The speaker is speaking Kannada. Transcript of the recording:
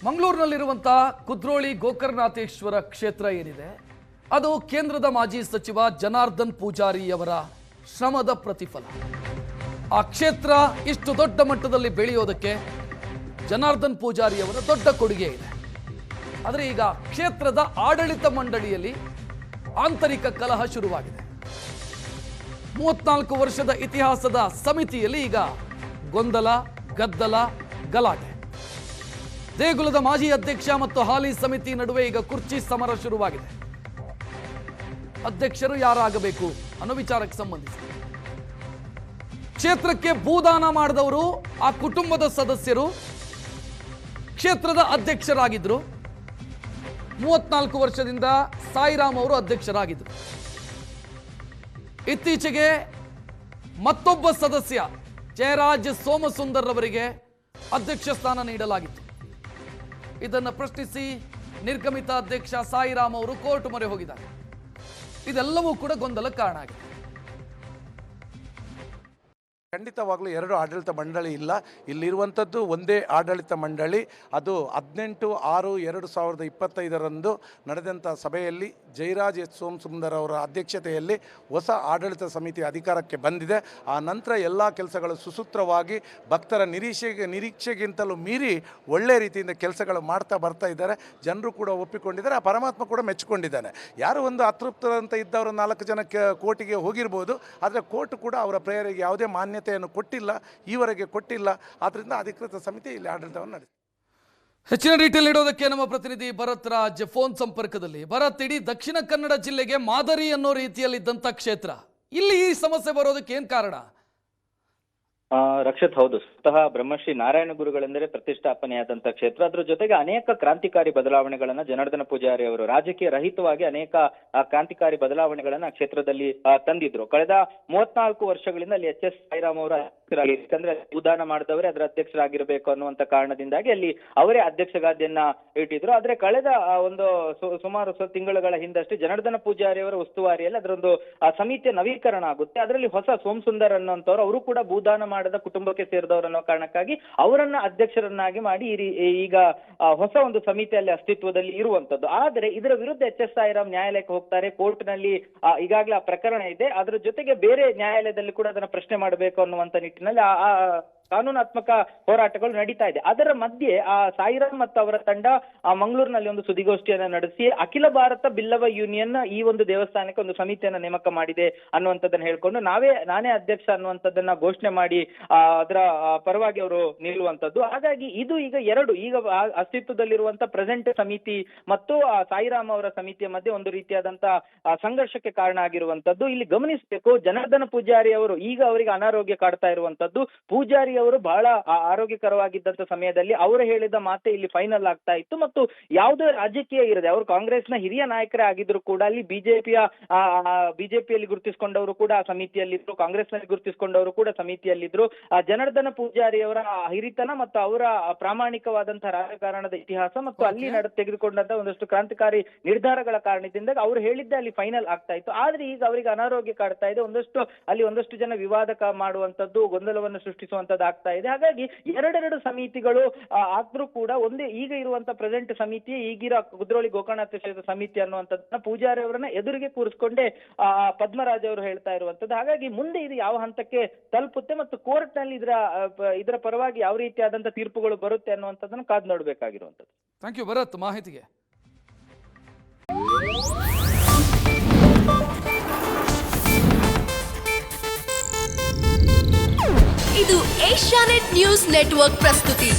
ಮಂಗಳೂರಿನಲ್ಲಿರುವಂಥ ಕುದ್ರೋಳಿ ಗೋಕರ್ಣನಾಥೇಶ್ವರ ಕ್ಷೇತ್ರ ಏನಿದೆ ಅದು ಕೇಂದ್ರದ ಮಾಜಿ ಸಚಿವ ಜನಾರ್ದನ್ ಪೂಜಾರಿಯವರ ಶ್ರಮದ ಪ್ರತಿಫಲ. ಆ ಕ್ಷೇತ್ರ ಇಷ್ಟು ದೊಡ್ಡ ಮಟ್ಟದಲ್ಲಿ ಬೆಳೆಯೋದಕ್ಕೆ ಜನಾರ್ದನ್ ಪೂಜಾರಿಯವರ ದೊಡ್ಡ ಕೊಡುಗೆ ಇದೆ. ಆದರೆ ಈಗ ಕ್ಷೇತ್ರದ ಆಡಳಿತ ಮಂಡಳಿಯಲ್ಲಿ ಆಂತರಿಕ ಕಲಹ ಶುರುವಾಗಿದೆ. 34 ವರ್ಷದ ಇತಿಹಾಸದ ಸಮಿತಿಯಲ್ಲಿ ಈಗ ಗೊಂದಲ, ಗದ್ದಲ, ಗಲಾಟೆ. ದೇಗುಲದ ಮಾಜಿ ಅಧ್ಯಕ್ಷ ಮತ್ತು ಹಾಲಿ ಸಮಿತಿ ನಡುವೆ ಈಗ ಕುರ್ಚಿ ಸಮರ ಶುರುವಾಗಿದೆ. ಅಧ್ಯಕ್ಷರು ಯಾರಾಗಬೇಕು ಅನ್ನೋ ವಿಚಾರಕ್ಕೆ ಸಂಬಂಧಿಸಿ ಕ್ಷೇತ್ರಕ್ಕೆ ಭೂದಾನ ಮಾಡಿದವರು ಆ ಕುಟುಂಬದ ಸದಸ್ಯರು ಕ್ಷೇತ್ರದ ಅಧ್ಯಕ್ಷರಾಗಿದ್ರು. 34 ವರ್ಷದಿಂದ ಸಾಯಿರಾಮ್ ಅವರು ಅಧ್ಯಕ್ಷರಾಗಿದ್ರು. ಇತ್ತೀಚೆಗೆ ಮತ್ತೊಬ್ಬ ಸದಸ್ಯ ಜಯರಾಜ್ ಸೋಮಸುಂದರ್ ಅವರಿಗೆ ಅಧ್ಯಕ್ಷ ಸ್ಥಾನ ನೀಡಲಾಗಿತ್ತು. ಇದನ್ನು ಪ್ರಶ್ನಿಸಿ ನಿರ್ಗಮಿತ ಅಧ್ಯಕ್ಷ ಸಾಯಿರಾಮ್ ಅವರು ಕೋರ್ಟ್ ಮೊರೆ ಹೋಗಿದ್ದಾರೆ. ಇದೆಲ್ಲವೂ ಕೂಡ ಗೊಂದಲಕ್ಕೆ ಕಾರಣ ಆಗಿದೆ. ಖಂಡಿತವಾಗ್ಲೂ ಎರಡು ಆಡಳಿತ ಮಂಡಳಿ ಇಲ್ಲ. ಇಲ್ಲಿರುವಂಥದ್ದು ಒಂದೇ ಆಡಳಿತ ಮಂಡಳಿ. ಅದು 18/6/2025 ನಡೆದಂಥ ಸಭೆಯಲ್ಲಿ ಜಯರಾಜ್ ಸೋಮಸುಂದರ್ ಅವರ ಅಧ್ಯಕ್ಷತೆಯಲ್ಲಿ ಹೊಸ ಆಡಳಿತ ಸಮಿತಿ ಅಧಿಕಾರಕ್ಕೆ ಬಂದಿದೆ. ಆ ನಂತರ ಎಲ್ಲ ಕೆಲಸಗಳು ಸುಸೂತ್ರವಾಗಿ ಭಕ್ತರ ನಿರೀಕ್ಷೆಗಿಂತಲೂ ಮೀರಿ ಒಳ್ಳೆ ರೀತಿಯಿಂದ ಕೆಲಸಗಳು ಮಾಡ್ತಾ ಬರ್ತಾ ಇದ್ದಾರೆ. ಜನರು ಕೂಡ ಒಪ್ಪಿಕೊಂಡಿದ್ದಾರೆ. ಆ ಪರಮಾತ್ಮ ಕೂಡ ಮೆಚ್ಚಿಕೊಂಡಿದ್ದಾನೆ. ಯಾರು ಒಂದು ಅತೃಪ್ತರಂತ ಇದ್ದವರು 4 ಜನ ಕೋರ್ಟಿಗೆ ಹೋಗಿರ್ಬೋದು. ಆದರೆ ಕೋರ್ಟ್ ಕೂಡ ಅವರ ಪ್ರೇಯರಿಗೆ ಯಾವುದೇ ಮಾನ್ಯತೆಯನ್ನು ಕೊಟ್ಟಿಲ್ಲ, ಈವರೆಗೆ ಕೊಟ್ಟಿಲ್ಲ. ಆದ್ದರಿಂದ ಅಧಿಕೃತ ಸಮಿತಿ ಇಲ್ಲಿ ಆಡಳಿತವನ್ನು ನಡೆಸಿದೆ. ಹೆಚ್ಚಿನ ಡೀಟೇಲ್ ನೀಡೋದಕ್ಕೆ ನಮ್ಮ ಪ್ರತಿನಿಧಿ ಭರತ್ ರಾಜ್ ಫೋನ್ ಸಂಪರ್ಕದಲ್ಲಿ. ಭರತ್, ಇಡೀ ದಕ್ಷಿಣ ಕನ್ನಡ ಜಿಲ್ಲೆಗೆ ಮಾದರಿ ಅನ್ನೋ ರೀತಿಯಲ್ಲಿದ್ದಂಥ ಕ್ಷೇತ್ರ ಇಲ್ಲಿ ಈ ಸಮಸ್ಯೆ ಬರೋದಕ್ಕೆ ಏನ್ ಕಾರಣ? ರಕ್ಷಿತ್, ಹೌದು, ಸ್ವತಃ ಬ್ರಹ್ಮಶ್ರೀ ನಾರಾಯಣ ಗುರುಗಳೆಂದರೆ ಪ್ರತಿಷ್ಠಾಪನೆಯಾದಂತಹ ಕ್ಷೇತ್ರ. ಅದರ ಜೊತೆಗೆ ಅನೇಕ ಕ್ರಾಂತಿಕಾರಿ ಬದಲಾವಣೆಗಳನ್ನ ಜನಾರ್ದನ ಪೂಜಾರಿ ಅವರು ರಾಜಕೀಯ ರಹಿತವಾಗಿ ಅನೇಕ ಕ್ರಾಂತಿಕಾರಿ ಬದಲಾವಣೆಗಳನ್ನ ಕ್ಷೇತ್ರದಲ್ಲಿ ತಂದಿದ್ರು. ಕಳೆದ 34 ವರ್ಷಗಳಿಂದ ಅಲ್ಲಿ ಎಚ್.ಎಸ್. ಸಾಯಿರಾಮ್ ಅವರ ಯಾಕಂದ್ರೆ ಉದಾನ ಮಾಡಿದವರೇ ಅದರ ಅಧ್ಯಕ್ಷರಾಗಿರ್ಬೇಕು ಅನ್ನುವಂತ ಕಾರಣದಿಂದಾಗಿ ಅಲ್ಲಿ ಅವರೇ ಅಧ್ಯಕ್ಷಗಾದಿಯನ್ನ ಇಟ್ಟಿದ್ರು. ಆದ್ರೆ ಕಳೆದ ಒಂದು ಸುಮಾರು ತಿಂಗಳುಗಳ ಹಿಂದಷ್ಟೇ ಜನಾರ್ದನ ಪೂಜಾರಿ ಅವರ ಉಸ್ತುವಾರಿಯಲ್ಲಿ ಅದರೊಂದು ಸಮಿತಿಯ ನವೀಕರಣ ಆಗುತ್ತೆ. ಅದರಲ್ಲಿ ಹೊಸ ಸೋಮಸುಂದರ್ ಅನ್ನುವಂಥವ್ರು, ಅವರು ಕೂಡ ಭೂದಾನ ಮಾಡದ ಕುಟುಂಬಕ್ಕೆ ಸೇರಿದವರು ಅನ್ನೋ ಕಾರಣಕ್ಕಾಗಿ ಅವರನ್ನ ಅಧ್ಯಕ್ಷರನ್ನಾಗಿ ಮಾಡಿ ಈಗ ಹೊಸ ಒಂದು ಸಮಿತಿಯಲ್ಲಿ ಅಸ್ತಿತ್ವದಲ್ಲಿ ಇರುವಂತದ್ದು. ಆದರೆ ಇದರ ವಿರುದ್ಧ ಎಚ್.ಎಸ್. ಸಾಯಿರಾಮ್ ನ್ಯಾಯಾಲಯಕ್ಕೆ ಹೋಗ್ತಾರೆ. ಕೋರ್ಟ್ ನಲ್ಲಿ ಈಗಾಗಲೇ ಆ ಪ್ರಕರಣ ಇದೆ. ಅದರ ಜೊತೆಗೆ ಬೇರೆ ನ್ಯಾಯಾಲಯದಲ್ಲಿ ಕೂಡ ಅದನ್ನ ಪ್ರಶ್ನೆ ಮಾಡಬೇಕು ಅನ್ನುವಂತ ನಿಟ್ಟಿನಲ್ಲಿ ಕಾನೂನಾತ್ಮಕ ಹೋರಾಟಗಳು ನಡೀತಾ ಇದೆ. ಅದರ ಮಧ್ಯೆ ಸಾಯಿರಾಮ್ ಮತ್ತು ಅವರ ತಂಡ ಮಂಗಳೂರಿನಲ್ಲಿ ಒಂದು ಸುದ್ದಿಗೋಷ್ಠಿಯನ್ನ ನಡೆಸಿ ಅಖಿಲ ಭಾರತ ಬಿಲ್ಲವ ಯೂನಿಯನ್ ಈ ಒಂದು ದೇವಸ್ಥಾನಕ್ಕೆ ಒಂದು ಸಮಿತಿಯನ್ನ ನೇಮಕ ಮಾಡಿದೆ ಅನ್ನುವಂಥದ್ದನ್ನ ಹೇಳ್ಕೊಂಡು ನಾನೇ ಅಧ್ಯಕ್ಷ ಅನ್ನುವಂಥದ್ದನ್ನ ಘೋಷಣೆ ಮಾಡಿ ಅದರ ಪರವಾಗಿ ಅವರು ನಿಲ್ಲುವಂಥದ್ದು. ಹಾಗಾಗಿ ಇದು ಈಗ ಅಸ್ತಿತ್ವದಲ್ಲಿರುವಂತ ಪ್ರೆಸೆಂಟ್ ಸಮಿತಿ ಮತ್ತು ಸಾಯಿರಾಮ್ ಅವರ ಸಮಿತಿಯ ಮಧ್ಯೆ ಒಂದು ರೀತಿಯಾದಂತ ಸಂಘರ್ಷಕ್ಕೆ ಕಾರಣ ಆಗಿರುವಂತದ್ದು. ಇಲ್ಲಿ ಗಮನಿಸಬೇಕು, ಜನಾರ್ದನ ಪೂಜಾರಿ ಅವರು ಈಗ ಅವರಿಗೆ ಅನಾರೋಗ್ಯ ಕಾಡ್ತಾ ಇರುವಂತದ್ದು. ಪೂಜಾರಿ ಅವರು ಬಹಳ ಆರೋಗ್ಯಕರವಾಗಿದ್ದಂತ ಸಮಯದಲ್ಲಿ ಅವರು ಹೇಳಿದ ಮಾತೆ ಇಲ್ಲಿ ಫೈನಲ್ ಆಗ್ತಾ ಇತ್ತು. ಮತ್ತು ಯಾವುದೇ ರಾಜಕೀಯ ಇರದೆ ಅವರು ಕಾಂಗ್ರೆಸ್ನ ಹಿರಿಯ ನಾಯಕರೇ ಆಗಿದ್ರು ಕೂಡ ಅಲ್ಲಿ ಬಿಜೆಪಿಯಲ್ಲಿ ಗುರುತಿಸಿಕೊಂಡವರು ಕೂಡ ಸಮಿತಿಯಲ್ಲಿದ್ರು, ಕಾಂಗ್ರೆಸ್ನಲ್ಲಿ ಗುರುತಿಸಿಕೊಂಡವರು ಕೂಡ ಸಮಿತಿಯಲ್ಲಿದ್ರು. ಜನಾರ್ದನ ಪೂಜಾರಿ ಅವರ ಹಿರಿತನ ಮತ್ತು ಅವರ ಪ್ರಾಮಾಣಿಕವಾದಂತಹ ರಾಜಕಾರಣದ ಇತಿಹಾಸ ಮತ್ತು ಅಲ್ಲಿ ತೆಗೆದುಕೊಂಡಂತ ಒಂದಷ್ಟು ಕ್ರಾಂತಿಕಾರಿ ನಿರ್ಧಾರಗಳ ಕಾರಣದಿಂದ ಅವರು ಹೇಳಿದ್ದೆ ಅಲ್ಲಿ ಫೈನಲ್ ಆಗ್ತಾ ಇತ್ತು. ಆದ್ರೆ ಈಗ ಅವರಿಗೆ ಅನಾರೋಗ್ಯ ಕಾಡ್ತಾ ಇದೆ. ಒಂದಷ್ಟು ಜನ ವಿವಾದ ಮಾಡುವಂತದ್ದು, ಗೊಂದಲವನ್ನು ಸೃಷ್ಟಿಸುವಂತದ್ದು ಆಗ್ತಾ ಇದೆ. ಹಾಗಾಗಿ ಎರಡೆರಡು ಸಮಿತಿಗಳು ಆದ್ರೂ ಕೂಡ ಒಂದೇ ಈಗ ಇರುವಂತ ಪ್ರೆಸೆಂಟ್ ಸಮಿತಿ, ಈಗಿರೋ ಕುದ್ರೋಳಿ ಗೋಕರ್ಣನಾಥೇಶ್ವರ ಸಮಿತಿ ಅನ್ನುವಂಥದ್ದನ್ನ ಪೂಜಾರಿ ಅವರನ್ನ ಎದುರಿಗೆ ಕೂರಿಸಿಕೊಂಡೇ ಪದ್ಮರಾಜ್ ಅವರು ಹೇಳ್ತಾ ಇರುವಂತದ್ದು. ಹಾಗಾಗಿ ಮುಂದೆ ಇದು ಯಾವ ಹಂತಕ್ಕೆ ತಲುಪುತ್ತೆ ಮತ್ತು ಕೋರ್ಟ್ ನಲ್ಲಿ ಇದರ ಪರವಾಗಿ ಯಾವ ರೀತಿಯಾದಂತ ತೀರ್ಪುಗಳು ಬರುತ್ತೆ ಅನ್ನುವಂಥದ್ದನ್ನ ಕಾದು ನೋಡ್ಬೇಕಾಗಿರುವಂತದ್ದು. ಥ್ಯಾಂಕ್ ಯು ಭರತ್ ಮಾಹಿತಿಗೆ. ಇದು ಏಷ್ಯಾನೆಟ್ ನ್ಯೂಸ್ ನೆಟ್ವರ್ಕ್ ಪ್ರಸ್ತುತಿ.